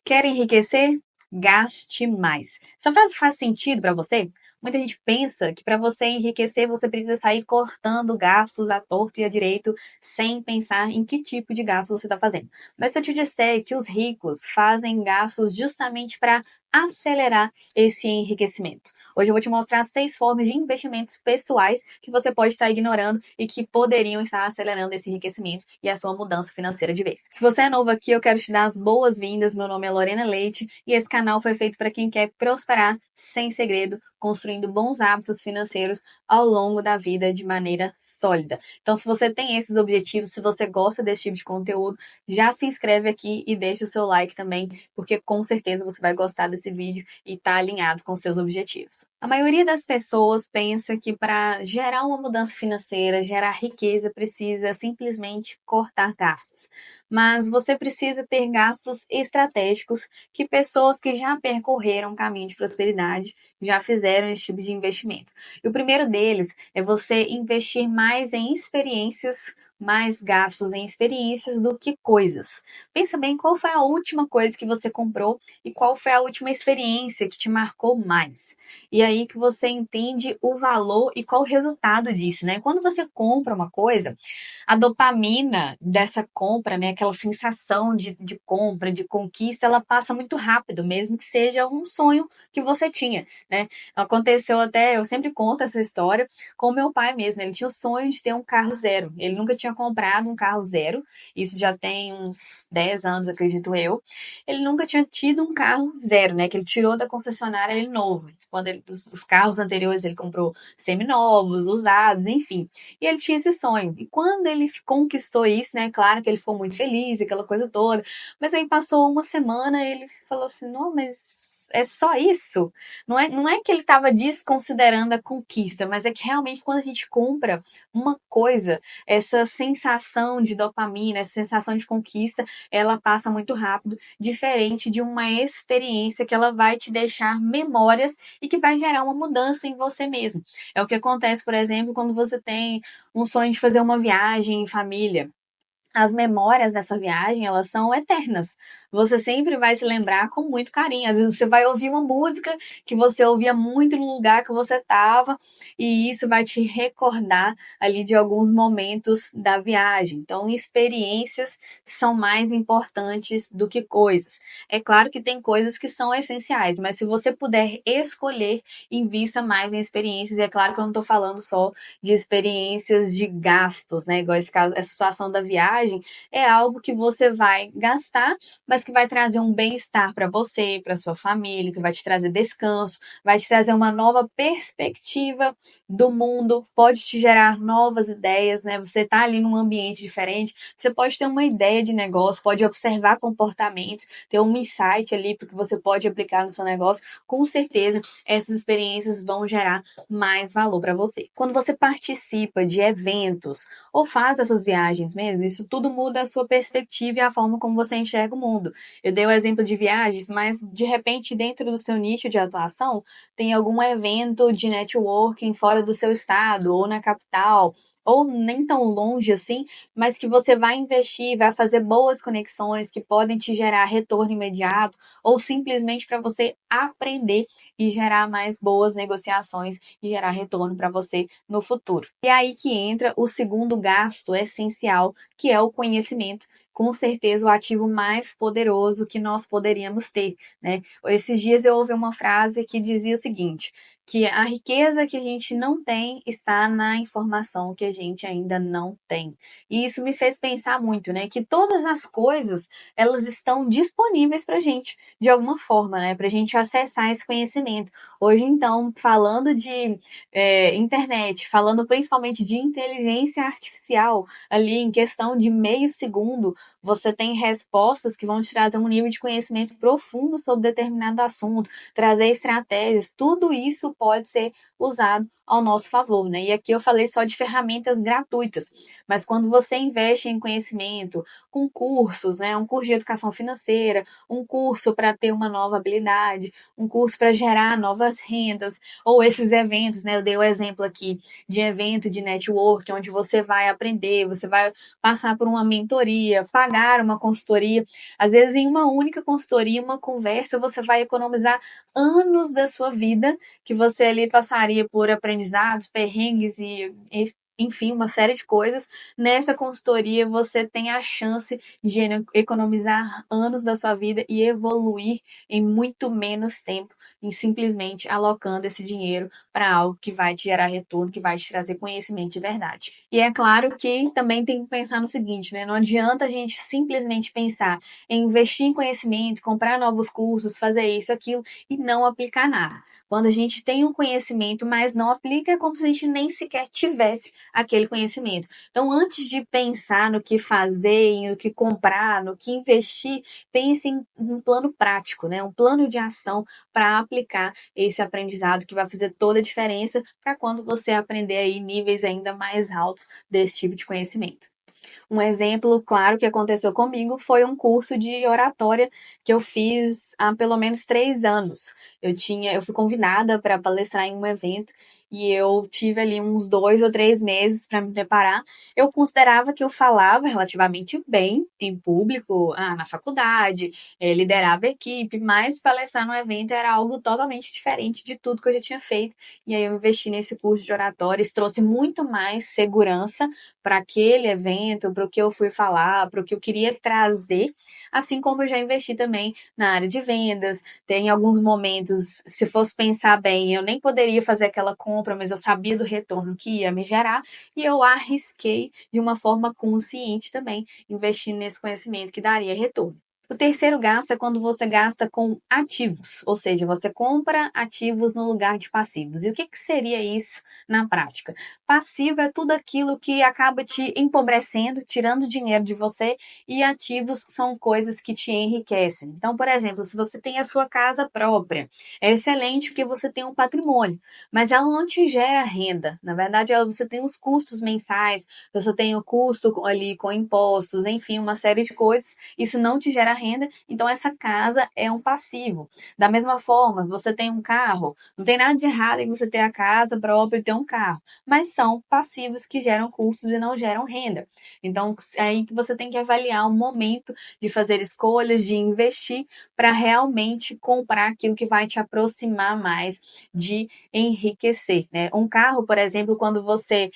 Quer enriquecer? Gaste mais. Essa frase faz sentido para você? Muita gente pensa que para você enriquecer você precisa sair cortando gastos à torta e à direito sem pensar em que tipo de gasto você está fazendo. Mas se eu te disser que os ricos fazem gastos justamente para acelerar esse enriquecimento. Hoje eu vou te mostrar 6 formas de investimentos pessoais que você pode estar ignorando e que poderiam estar acelerando esse enriquecimento e a sua mudança financeira de vez. Se você é novo aqui, eu quero te dar as boas-vindas. Meu nome é Lorena Leite e esse canal foi feito para quem quer prosperar sem segredo, construindo bons hábitos financeiros ao longo da vida de maneira sólida. Então, se você tem esses objetivos, se você gosta desse tipo de conteúdo, já se inscreve aqui e deixa o seu like também, porque com certeza você vai gostar desse vídeo e tá alinhado com seus objetivos. A maioria das pessoas pensa que para gerar uma mudança financeira, gerar riqueza, precisa simplesmente cortar gastos. Mas você precisa ter gastos estratégicos que pessoas que já percorreram o caminho de prosperidade já fizeram esse tipo de investimento. E o primeiro deles é você investir mais em experiências, mais gastos em experiências do que coisas. Pensa bem qual foi a última coisa que você comprou e qual foi a última experiência que te marcou mais. E aí que você entende o valor e qual o resultado disso, né? Quando você compra uma coisa, a dopamina dessa compra, né? Aquela sensação de compra, de conquista, ela passa muito rápido, mesmo que seja um sonho que você tinha, né? Aconteceu até, eu sempre conto essa história com meu pai mesmo. Ele tinha o sonho de ter um carro zero. Ele nunca tinha comprado um carro zero. Isso já tem uns 10 anos, acredito eu. Ele nunca tinha tido um carro zero, né? Que ele tirou da concessionária ele novo. Quando os carros anteriores ele comprou seminovos, usados, enfim. E ele tinha esse sonho. E quando ele conquistou isso, né? Claro que ele ficou muito feliz, aquela coisa toda. Mas aí passou uma semana e ele falou assim: não, mas é só isso? Não é que ele estava desconsiderando a conquista, mas é que realmente quando a gente compra uma coisa, essa sensação de dopamina, essa sensação de conquista, ela passa muito rápido, diferente de uma experiência que ela vai te deixar memórias e que vai gerar uma mudança em você mesmo. É o que acontece, por exemplo, quando você tem um sonho de fazer uma viagem em família. As memórias dessa viagem, elas são eternas. Você sempre vai se lembrar com muito carinho. Às vezes você vai ouvir uma música que você ouvia muito no lugar que você estava, e isso vai te recordar ali de alguns momentos da viagem. Então, experiências são mais importantes do que coisas. É claro que tem coisas que são essenciais, mas se você puder escolher, invista mais em experiências. E é claro que eu não estou falando só de experiências de gastos, né? Igual esse caso, essa situação da viagem é algo que você vai gastar, mas que vai trazer um bem-estar para você, para sua família, que vai te trazer descanso, vai te trazer uma nova perspectiva do mundo, pode te gerar novas ideias, né? Você tá ali num ambiente diferente, você pode ter uma ideia de negócio, pode observar comportamentos, ter um insight ali porque você pode aplicar no seu negócio. Com certeza, essas experiências vão gerar mais valor para você. Quando você participa de eventos ou faz essas viagens mesmo, isso tudo muda a sua perspectiva e a forma como você enxerga o mundo. Eu dei o exemplo de viagens, mas de repente dentro do seu nicho de atuação tem algum evento de networking fora do seu estado ou na capital, ou nem tão longe assim, mas que você vai investir, vai fazer boas conexões que podem te gerar retorno imediato, ou simplesmente para você aprender e gerar mais boas negociações e gerar retorno para você no futuro. E é aí que entra o segundo gasto essencial, que é o conhecimento. Com certeza o ativo mais poderoso que nós poderíamos ter, né? Esses dias eu ouvi uma frase que dizia o seguinte, que a riqueza que a gente não tem está na informação que a gente ainda não tem. E isso me fez pensar muito, né? Que todas as coisas, elas estão disponíveis para a gente, de alguma forma, né? Para a gente acessar esse conhecimento. Hoje, então, falando de internet, falando principalmente de inteligência artificial, ali em questão de meio segundo, você tem respostas que vão te trazer um nível de conhecimento profundo sobre determinado assunto, trazer estratégias, tudo isso pode ser usado ao nosso favor, né? E aqui eu falei só de ferramentas gratuitas, mas quando você investe em conhecimento, com cursos, né? Um curso de educação financeira, um curso para ter uma nova habilidade, um curso para gerar novas rendas, ou esses eventos, né? Eu dei o exemplo aqui de evento de network, onde você vai aprender, você vai passar por uma mentoria, pagar uma consultoria. Às vezes, em uma única consultoria, uma conversa, você vai economizar anos da sua vida que você ali passaria por aprendizados, perrengues e enfim, uma série de coisas. Nessa consultoria, você tem a chance de economizar anos da sua vida e evoluir em muito menos tempo, em simplesmente alocando esse dinheiro para algo que vai te gerar retorno, que vai te trazer conhecimento de verdade. E é claro que também tem que pensar no seguinte, né? Não adianta a gente simplesmente pensar em investir em conhecimento, comprar novos cursos, fazer isso, aquilo e não aplicar nada. Quando a gente tem um conhecimento, mas não aplica, é como se a gente nem sequer tivesse aquele conhecimento. Então, antes de pensar no que fazer, no que comprar, no que investir, pense em um plano prático, né? Um plano de ação para aplicar esse aprendizado que vai fazer toda a diferença para quando você aprender aí níveis ainda mais altos desse tipo de conhecimento. Um exemplo claro que aconteceu comigo foi um curso de oratória que eu fiz há pelo menos 3 anos. Eu fui convidada para palestrar em um evento e eu tive ali uns 2 ou 3 meses para me preparar. Eu considerava que eu falava relativamente bem em público, na faculdade, liderava a equipe, mas palestrar no evento era algo totalmente diferente de tudo que eu já tinha feito. E aí eu investi nesse curso de oratória, isso trouxe muito mais segurança para aquele evento, para o que eu fui falar, para o que eu queria trazer, assim como eu já investi também na área de vendas. Tem alguns momentos, se fosse pensar bem, eu nem poderia fazer aquela compra, mas eu sabia do retorno que ia me gerar e eu arrisquei de uma forma consciente também, investindo nesse conhecimento que daria retorno. O terceiro gasto é quando você gasta com ativos, ou seja, você compra ativos no lugar de passivos. E o que seria isso na prática? Passivo é tudo aquilo que acaba te empobrecendo, tirando dinheiro de você, e ativos são coisas que te enriquecem. Então, por exemplo, se você tem a sua casa própria, é excelente porque você tem um patrimônio, mas ela não te gera renda. Na verdade, você tem os custos mensais, você tem o custo ali com impostos, enfim, uma série de coisas. Isso não te gera renda, então essa casa é um passivo. Da mesma forma, você tem um carro, não tem nada de errado em você ter a casa própria e ter um carro, mas são passivos que geram custos e não geram renda. Então, é aí que você tem que avaliar o momento de fazer escolhas, de investir para realmente comprar aquilo que vai te aproximar mais de enriquecer, né? Um carro, por exemplo, quando você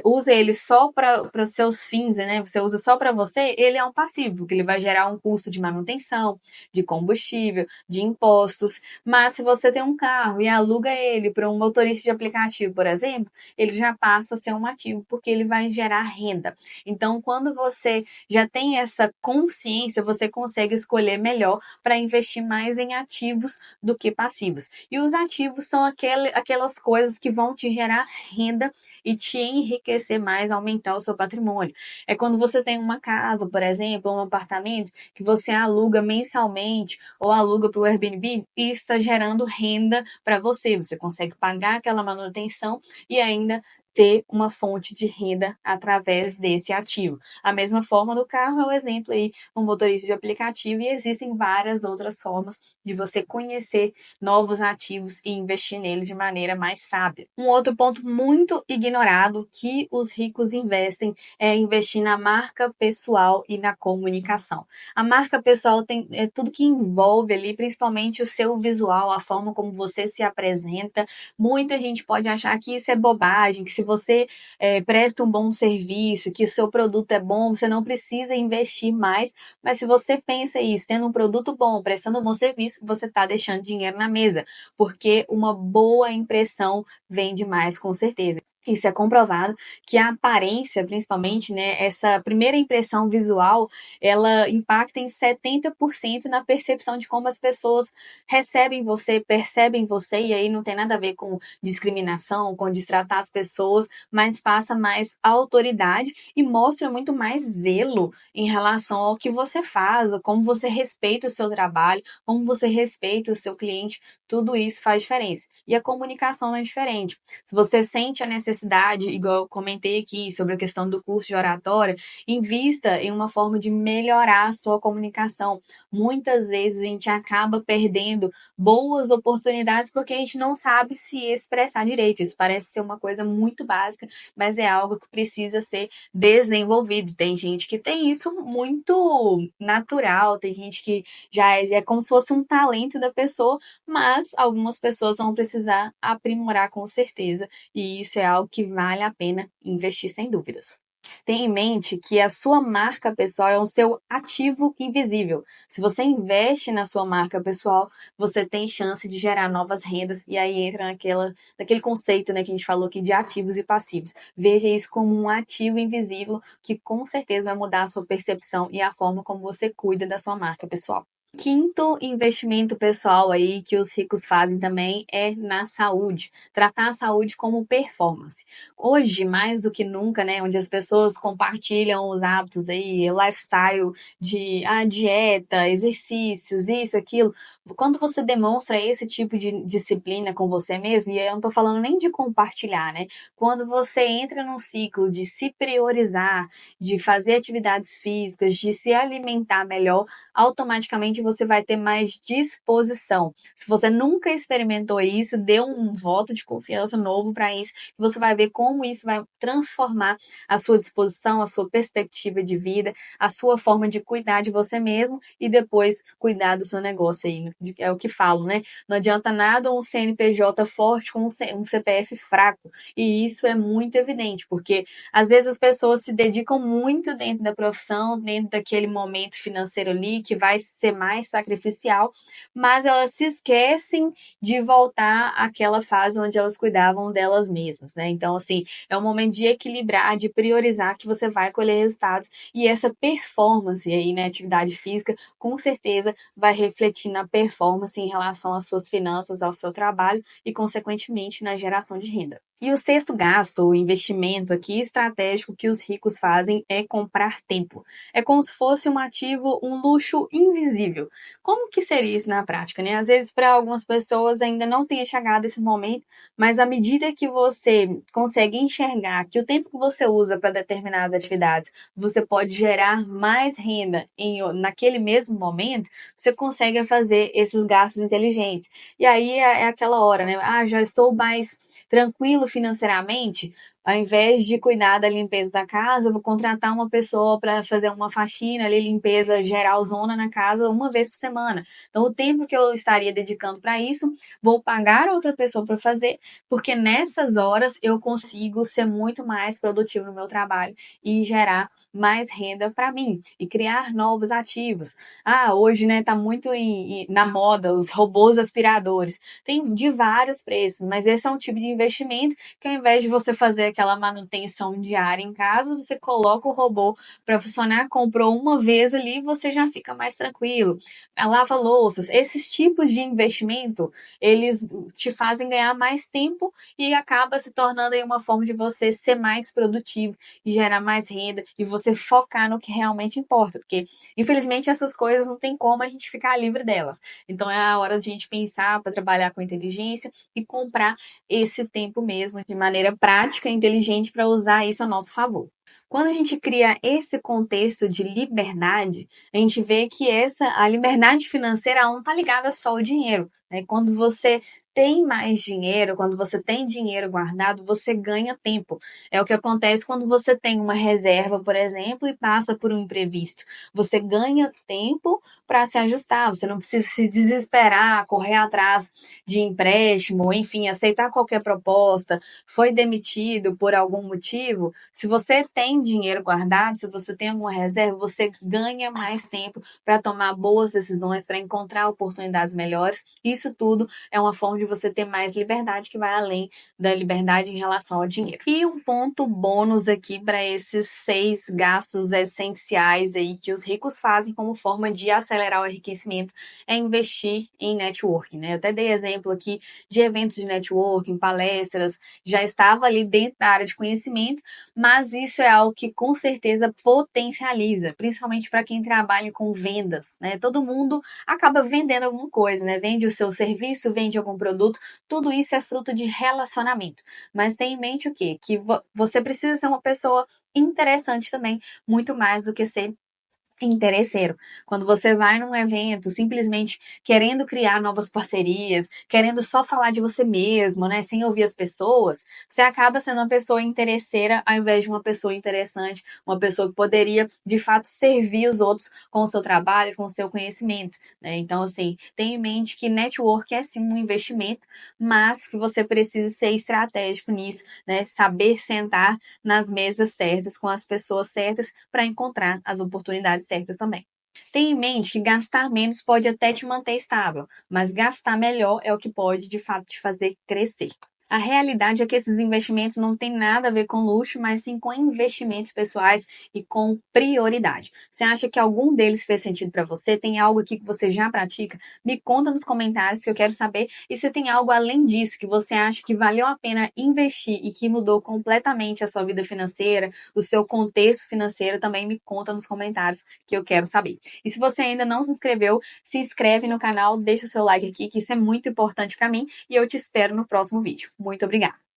usa ele só para os seus fins, né? Você usa só para você, ele é um passivo, porque ele vai gerar um custo de manutenção, de combustível, de impostos. Mas se você tem um carro e aluga ele para um motorista de aplicativo, por exemplo, ele já passa a ser um ativo, porque ele vai gerar renda. Então, quando você já tem essa consciência, você consegue escolher melhor para investir mais em ativos do que passivos. E os ativos são aquelas coisas que vão te gerar renda e te enriquecer mais, aumentar o seu patrimônio. É quando você tem uma casa, por exemplo, um apartamento, que você aluga mensalmente ou aluga para o Airbnb, e isso está gerando renda para você. Você consegue pagar aquela manutenção e ainda ter uma fonte de renda através desse ativo. A mesma forma do carro é o exemplo aí, um motorista de aplicativo, e existem várias outras formas de você conhecer novos ativos e investir neles de maneira mais sábia. Um outro ponto muito ignorado que os ricos investem é investir na marca pessoal e na comunicação. A marca pessoal é tudo que envolve ali, principalmente o seu visual, a forma como você se apresenta. Muita gente pode achar que isso é bobagem, que se você presta um bom serviço, que o seu produto é bom, você não precisa investir mais. Mas se você pensa isso, tendo um produto bom, prestando um bom serviço, você está deixando dinheiro na mesa, porque uma boa impressão vende mais com certeza. Isso é comprovado que a aparência, principalmente, né, essa primeira impressão visual, ela impacta em 70% na percepção de como as pessoas recebem você, percebem você, e aí não tem nada a ver com discriminação, com destratar as pessoas, mas passa mais autoridade e mostra muito mais zelo em relação ao que você faz, como você respeita o seu trabalho, como você respeita o seu cliente, tudo isso faz diferença. E a comunicação é diferente. Se você sente a necessidade, igual eu comentei aqui sobre a questão do curso de oratória, invista em uma forma de melhorar a sua comunicação. Muitas vezes a gente acaba perdendo boas oportunidades porque a gente não sabe se expressar direito. Isso parece ser uma coisa muito básica, mas é algo que precisa ser desenvolvido. Tem gente que tem isso muito natural, tem gente que já é como se fosse um talento da pessoa, mas algumas pessoas vão precisar aprimorar com certeza, e isso é algo que vale a pena investir sem dúvidas. Tenha em mente que a sua marca pessoal é o seu ativo invisível. Se você investe na sua marca pessoal, você tem chance de gerar novas rendas, e aí entra naquele conceito, né, que a gente falou aqui de ativos e passivos. Veja isso como um ativo invisível que com certeza vai mudar a sua percepção e a forma como você cuida da sua marca pessoal. Quinto investimento pessoal aí que os ricos fazem também é na saúde. Tratar a saúde como performance. Hoje, mais do que nunca, né, onde as pessoas compartilham os hábitos aí, lifestyle de dieta, exercícios, isso, aquilo. Quando você demonstra esse tipo de disciplina com você mesmo, e aí eu não tô falando nem de compartilhar, né? Quando você entra num ciclo de se priorizar, de fazer atividades físicas, de se alimentar melhor, automaticamente você vai ter mais disposição. Se você nunca experimentou isso, dê um voto de confiança novo para isso, que você vai ver como isso vai transformar a sua disposição, a sua perspectiva de vida, a sua forma de cuidar de você mesmo e depois cuidar do seu negócio aí. É o que falo, né? Não adianta nada um CNPJ forte com um CPF fraco. E isso é muito evidente, porque às vezes as pessoas se dedicam muito dentro da profissão, dentro daquele momento financeiro ali, que vai ser mais sacrificial, mas elas se esquecem de voltar àquela fase onde elas cuidavam delas mesmas, né? Então, assim, é um momento de equilibrar, de priorizar que você vai colher resultados e essa performance aí, né, atividade física, com certeza vai refletir na performance em relação às suas finanças, ao seu trabalho e, consequentemente, na geração de renda. E o sexto gasto, o investimento aqui estratégico que os ricos fazem é comprar tempo. É como se fosse um ativo, um luxo invisível. Como que seria isso na prática, né? Às vezes, para algumas pessoas ainda não tenha chegado esse momento, mas à medida que você consegue enxergar que o tempo que você usa para determinadas atividades, você pode gerar mais renda naquele mesmo momento, você consegue fazer esses gastos inteligentes. E aí é aquela hora, né? Já estou mais tranquilo financeiramente, ao invés de cuidar da limpeza da casa, eu vou contratar uma pessoa para fazer uma faxina ali, limpeza geral zona na casa uma vez por semana. Então, o tempo que eu estaria dedicando para isso, vou pagar outra pessoa para fazer, porque nessas horas eu consigo ser muito mais produtivo no meu trabalho e gerar mais renda para mim e criar novos ativos. Hoje, né, tá muito na moda os robôs aspiradores. Tem de vários preços, mas esse é um tipo de investimento que ao invés de você fazer aquela manutenção diária em casa, você coloca o robô para funcionar, comprou uma vez ali, você já fica mais tranquilo. A lava-louças, esses tipos de investimento, eles te fazem ganhar mais tempo e acaba se tornando aí uma forma de você ser mais produtivo e gerar mais renda e você focar no que realmente importa, porque infelizmente essas coisas não tem como a gente ficar livre delas. Então é a hora de a gente pensar para trabalhar com inteligência e comprar esse tempo mesmo de maneira prática e inteligente para usar isso a nosso favor. Quando a gente cria esse contexto de liberdade, a gente vê que a liberdade financeira não está ligada só ao dinheiro. Né? Quando você tem mais dinheiro, quando você tem dinheiro guardado, você ganha tempo. É o que acontece quando você tem uma reserva, por exemplo, e passa por um imprevisto. Você ganha tempo para se ajustar, você não precisa se desesperar, correr atrás de empréstimo, enfim, aceitar qualquer proposta, foi demitido por algum motivo. Se você tem dinheiro guardado, se você tem alguma reserva, você ganha mais tempo para tomar boas decisões, para encontrar oportunidades melhores. Isso isso tudo é uma forma de você ter mais liberdade que vai além da liberdade em relação ao dinheiro. E um ponto bônus aqui para esses 6 gastos essenciais aí que os ricos fazem como forma de acelerar o enriquecimento é investir em networking, né? Eu até dei exemplo aqui de eventos de networking, palestras, já estava ali dentro da área de conhecimento, mas isso é algo que com certeza potencializa, principalmente para quem trabalha com vendas, né? Todo mundo acaba vendendo alguma coisa, né? Vende o seu serviço, vende algum produto, tudo isso é fruto de relacionamento. Mas tenha em mente o quê? Que você precisa ser uma pessoa interessante também, muito mais do que ser interesseiro. Quando você vai num evento simplesmente querendo criar novas parcerias, querendo só falar de você mesmo, né, sem ouvir as pessoas, você acaba sendo uma pessoa interesseira ao invés de uma pessoa interessante, uma pessoa que poderia de fato servir os outros com o seu trabalho, com o seu conhecimento, né? Então, assim, tenha em mente que network é sim um investimento, mas que você precisa ser estratégico nisso, né? Saber sentar nas mesas certas com as pessoas certas para encontrar as oportunidades certas também. Tenha em mente que gastar menos pode até te manter estável, mas gastar melhor é o que pode de fato te fazer crescer. A realidade é que esses investimentos não têm nada a ver com luxo, mas sim com investimentos pessoais e com prioridade. Você acha que algum deles fez sentido para você? Tem algo aqui que você já pratica? Me conta nos comentários que eu quero saber. E se tem algo além disso que você acha que valeu a pena investir e que mudou completamente a sua vida financeira, o seu contexto financeiro, também me conta nos comentários que eu quero saber. E se você ainda não se inscreveu, se inscreve no canal, deixa o seu like aqui, que isso é muito importante para mim, e eu te espero no próximo vídeo. Muito obrigada!